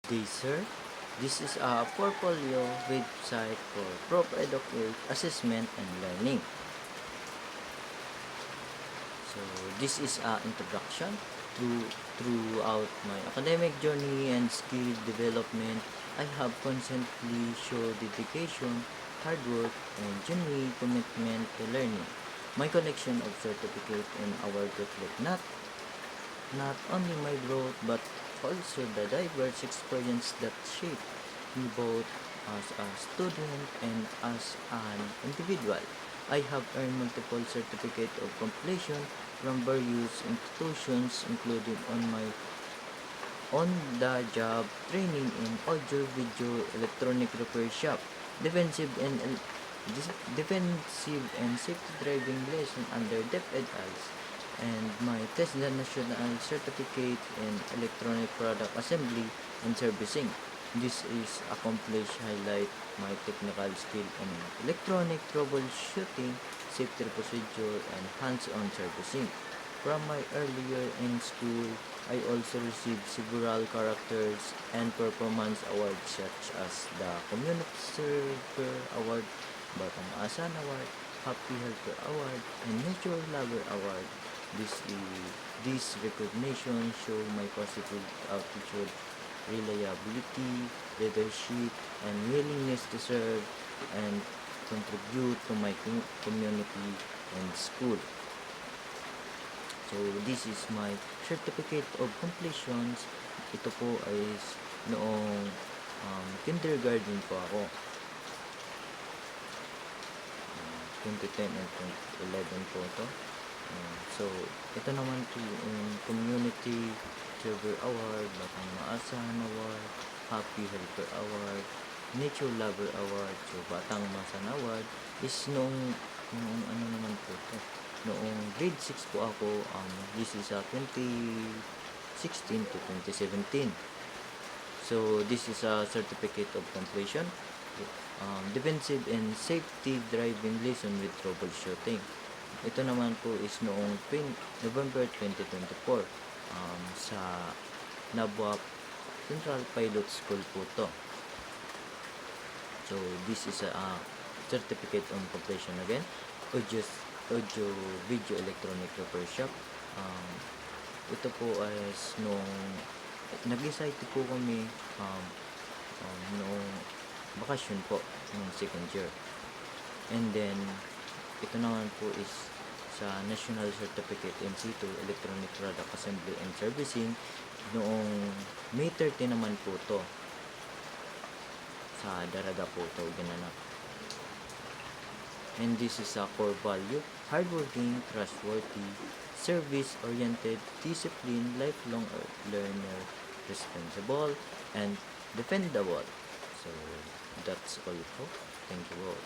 Day, sir. This is a portfolio website for proper educate assessment and learning. So this is a introduction throughout my academic journey and skill development. I have constantly shown dedication, hard work, and genuine commitment to learning. My collection of certificates and awards reflect not only my growth but also the diverse experience that shaped me both as a student and as an individual. I have earned multiple certificates of completion from various institutions including on-the-job training in audio, video, electronic repair shop, defensive and defensive and safety driving lesson under DepEdAls, and my TESDA National Certificate in Electronic Product Assembly and Servicing. This is accomplished highlight my technical skill in electronic troubleshooting, safety procedure, and hands-on servicing. From my earlier in school, I also received several characters and performance awards such as the Community Server Award, Batang Asan Award, Happy Helper Award, and Nature Lover Award. This recognition show my positive attitude, reliability, leadership, and willingness to serve and contribute to my community and school. So, this is my certificate of completions. Ito po ay noong kindergarten po ako. 2010 and 2011 po ito. So, ito naman po yung Community Server Award, Batang Maasahan Award, Happy Helper Award, Nature Lover Award. So, Batang Maasahan Award is noong ano naman po ito. Noong grade 6 po ako, this is 2016 to 2017. So, this is a certificate of completion, defensive and safety driving lesson with troubleshooting. Ito naman po is noong November 2024 sa Nabuap Central Pilot School po to. So, this is a certificate on completion again. Audio video electronic repair shop. Ito po is nung nag-excite po kami noong bakasyon po ng second year. And then ito naman po is sa National Certificate in situ Electronic Product Assembly and Servicing noong May 30 naman po to. Sa Daraga po to ginanap. And this is a core value: hardworking, trustworthy, service-oriented, disciplined, lifelong learner, responsible, and dependable. So, that's all po. Thank you all.